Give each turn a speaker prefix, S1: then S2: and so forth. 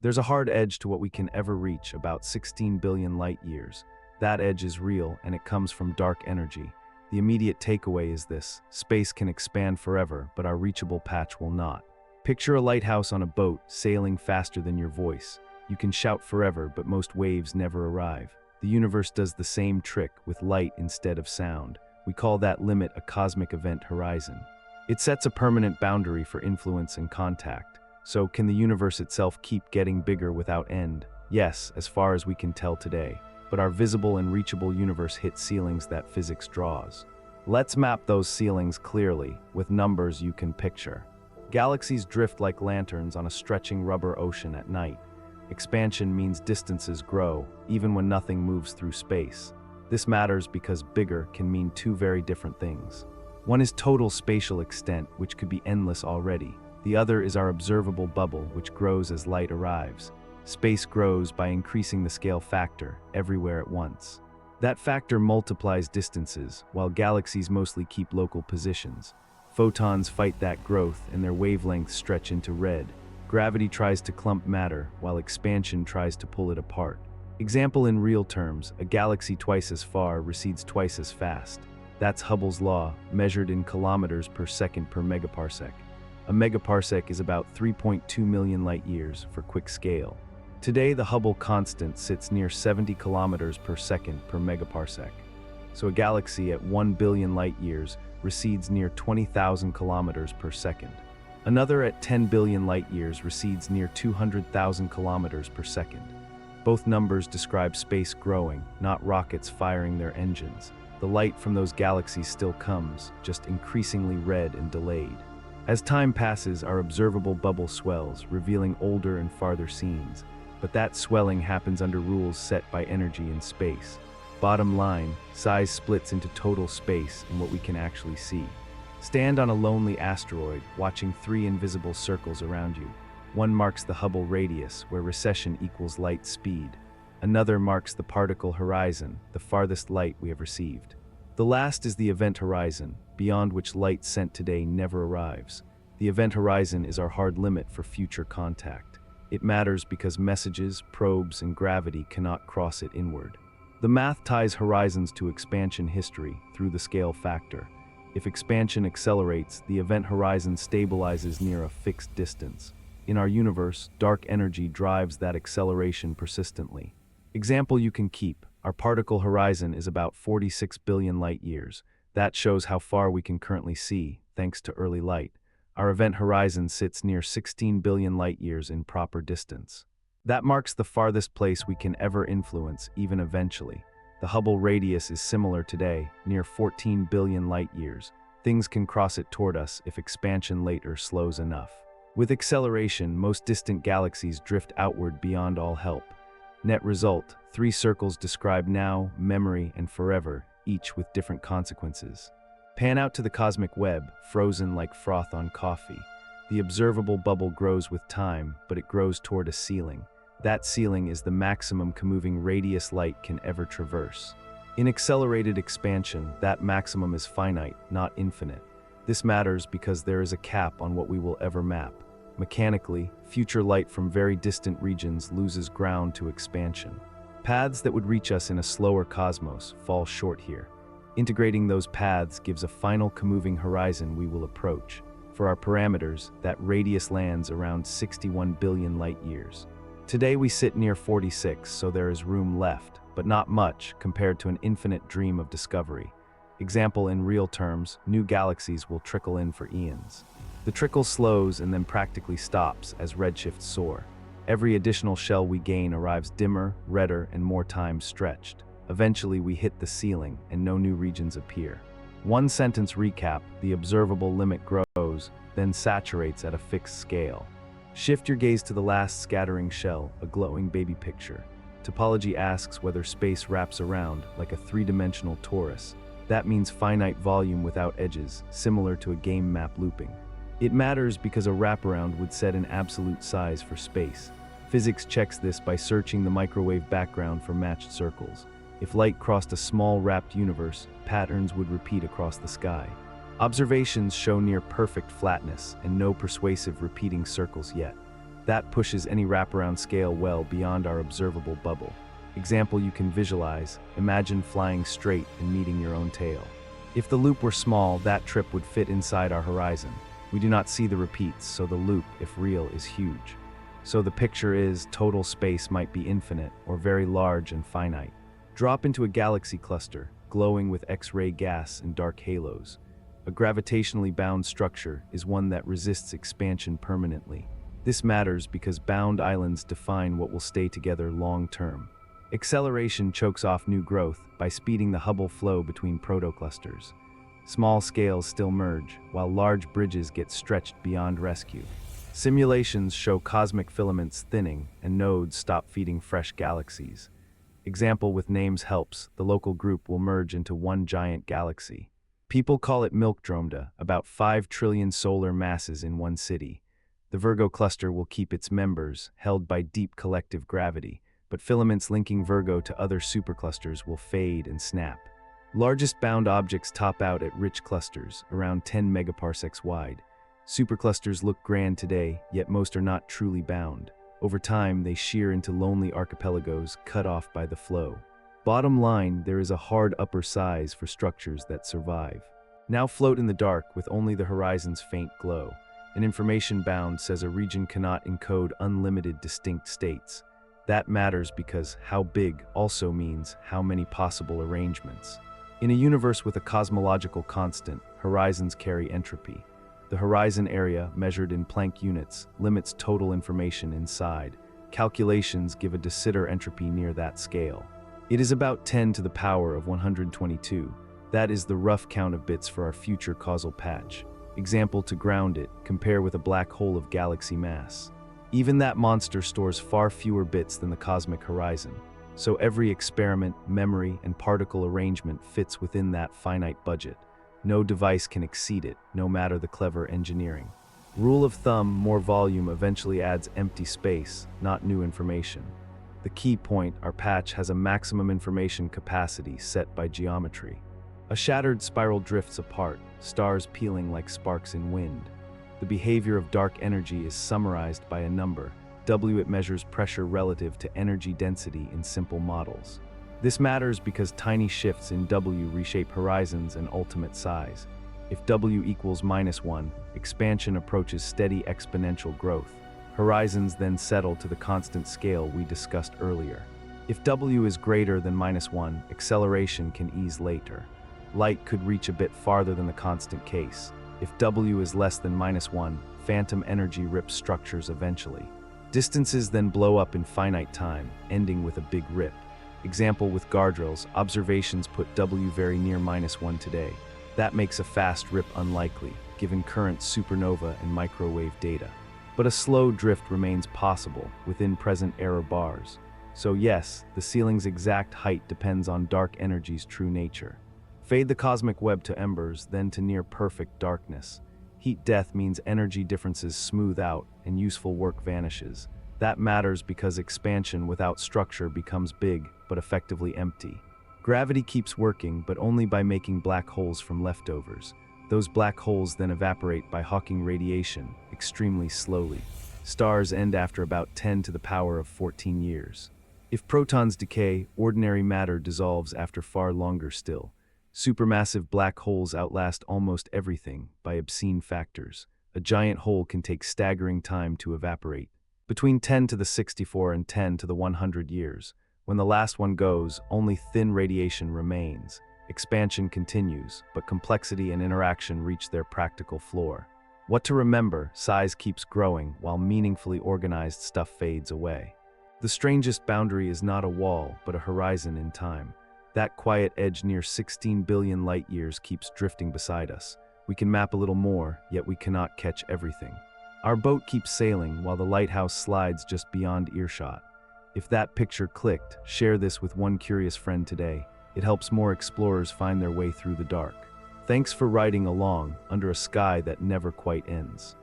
S1: There's a hard edge to what we can ever reach, about 16 billion light years. That edge is real, and it comes from dark energy. The immediate takeaway is this: space can expand forever, but our reachable patch will not. Picture a lighthouse on a boat, sailing faster than your voice. You can shout forever, but most waves never arrive. The universe does the same trick, with light instead of sound. We call that limit a cosmic event horizon. It sets a permanent boundary for influence and contact. So, can the universe itself keep getting bigger without end? Yes, as far as we can tell today. But our visible and reachable universe hits ceilings that physics draws. Let's map those ceilings clearly, with numbers you can picture. Galaxies drift like lanterns on a stretching rubber ocean at night. Expansion means distances grow, even when nothing moves through space. This matters because bigger can mean two very different things. One is total spatial extent, which could be endless already. The other is our observable bubble, which grows as light arrives. Space grows by increasing the scale factor everywhere at once. That factor multiplies distances, while galaxies mostly keep local positions. Photons fight that growth, and their wavelengths stretch into red. Gravity tries to clump matter, while expansion tries to pull it apart. Example in real terms: a galaxy twice as far recedes twice as fast. That's Hubble's law, measured in kilometers per second per megaparsec. A megaparsec is about 3.2 million light years for quick scale. Today, the Hubble constant sits near 70 kilometers per second per megaparsec. So a galaxy at 1 billion light years recedes near 20,000 kilometers per second. Another at 10 billion light years recedes near 200,000 kilometers per second. Both numbers describe space growing, not rockets firing their engines. The light from those galaxies still comes, just increasingly red and delayed. As time passes, our observable bubble swells, revealing older and farther scenes. But that swelling happens under rules set by energy and space. Bottom line, size splits into total space and what we can actually see. Stand on a lonely asteroid, watching 3 invisible circles around you. One marks the Hubble radius, where recession equals light speed. Another marks the particle horizon, the farthest light we have received. The last is the event horizon, beyond which light sent today never arrives. The event horizon is our hard limit for future contact. It matters because messages, probes, and gravity cannot cross it inward. The math ties horizons to expansion history through the scale factor. If expansion accelerates, the event horizon stabilizes near a fixed distance. In our universe, dark energy drives that acceleration persistently. Example you can keep: our particle horizon is about 46 billion light years. That shows how far we can currently see, thanks to early light. Our event horizon sits near 16 billion light years in proper distance. That marks the farthest place we can ever influence, even eventually. The Hubble radius is similar today, near 14 billion light years. Things can cross it toward us if expansion later slows enough. With acceleration, most distant galaxies drift outward beyond all help. Net result: 3 circles describe now, memory, and forever, each with different consequences. Pan out to the cosmic web, frozen like froth on coffee. The observable bubble grows with time, but it grows toward a ceiling. That ceiling is the maximum moving radius light can ever traverse. In accelerated expansion, that maximum is finite, not infinite. This matters because there is a cap on what we will ever map. Mechanically, future light from very distant regions loses ground to expansion. Paths that would reach us in a slower cosmos fall short here. Integrating those paths gives a final moving horizon we will approach. For our parameters, that radius lands around 61 billion light years. Today we sit near 46, so there is room left, but not much compared to an infinite dream of discovery. Example in real terms: new galaxies will trickle in for eons. The trickle slows and then practically stops as redshifts soar. Every additional shell we gain arrives dimmer, redder, and more time stretched. Eventually we hit the ceiling and no new regions appear. One sentence recap: the observable limit grows, then saturates at a fixed scale. Shift your gaze to the last scattering shell, a glowing baby picture. Topology asks whether space wraps around like a 3-dimensional torus. That means finite volume without edges, similar to a game map looping. It matters because a wraparound would set an absolute size for space. Physics checks this by searching the microwave background for matched circles. If light crossed a small wrapped universe, patterns would repeat across the sky. Observations show near perfect flatness and no persuasive repeating circles yet. That pushes any wraparound scale well beyond our observable bubble. Example you can visualize: imagine flying straight and meeting your own tail. If the loop were small, that trip would fit inside our horizon. We do not see the repeats, so the loop, if real, is huge. So the picture is, total space might be infinite or very large and finite. Drop into a galaxy cluster, glowing with X-ray gas and dark halos. A gravitationally bound structure is one that resists expansion permanently. This matters because bound islands define what will stay together long-term. Acceleration chokes off new growth by speeding the Hubble flow between protoclusters. Small scales still merge, while large bridges get stretched beyond rescue. Simulations show cosmic filaments thinning and nodes stop feeding fresh galaxies. Example with names helps: the local group will merge into one giant galaxy. People call it Milkdromda, about 5 trillion solar masses in one city. The Virgo cluster will keep its members, held by deep collective gravity, but filaments linking Virgo to other superclusters will fade and snap. Largest bound objects top out at rich clusters, around 10 megaparsecs wide. Superclusters look grand today, yet most are not truly bound. Over time, they shear into lonely archipelagos cut off by the flow. Bottom line, there is a hard upper size for structures that survive. Now float in the dark with only the horizon's faint glow. An information bound says a region cannot encode unlimited distinct states. That matters because how big also means how many possible arrangements. In a universe with a cosmological constant, horizons carry entropy. The horizon area, measured in Planck units, limits total information inside. Calculations give a de Sitter entropy near that scale. It is about 10 to the power of 122. That is the rough count of bits for our future causal patch. Example to ground it: compare with a black hole of galaxy mass. Even that monster stores far fewer bits than the cosmic horizon. So every experiment, memory, and particle arrangement fits within that finite budget. No device can exceed it, no matter the clever engineering. Rule of thumb: more volume eventually adds empty space, not new information. The key point: our patch has a maximum information capacity set by geometry. A shattered spiral drifts apart, stars peeling like sparks in wind. The behavior of dark energy is summarized by a number, W. It measures pressure relative to energy density in simple models. This matters because tiny shifts in W reshape horizons and ultimate size. If W equals -1, expansion approaches steady exponential growth. Horizons then settle to the constant scale we discussed earlier. If W is greater than -1, acceleration can ease later. Light could reach a bit farther than the constant case. If W is less than -1, phantom energy rips structures eventually. Distances then blow up in finite time, ending with a big rip. Example with guardrails: observations put W very near -1 today. That makes a fast rip unlikely, given current supernova and microwave data. But a slow drift remains possible within present error bars. So yes, the ceiling's exact height depends on dark energy's true nature. Fade the cosmic web to embers, then to near-perfect darkness. Heat death means energy differences smooth out and useful work vanishes. That matters because expansion without structure becomes big, but effectively empty. Gravity keeps working, but only by making black holes from leftovers. Those black holes then evaporate by Hawking radiation, extremely slowly. Stars end after about 10 to the power of 14 years. If protons decay, ordinary matter dissolves after far longer still. Supermassive black holes outlast almost everything by obscene factors. A giant hole can take staggering time to evaporate. Between 10 to the 64 and 10 to the 100 years. When the last one goes, only thin radiation remains. Expansion continues, but complexity and interaction reach their practical floor. What to remember: size keeps growing while meaningfully organized stuff fades away. The strangest boundary is not a wall, but a horizon in time. That quiet edge near 16 billion light-years keeps drifting beside us. We can map a little more, yet we cannot catch everything. Our boat keeps sailing while the lighthouse slides just beyond earshot. If that picture clicked, share this with one curious friend today. It helps more explorers find their way through the dark. Thanks for riding along under a sky that never quite ends.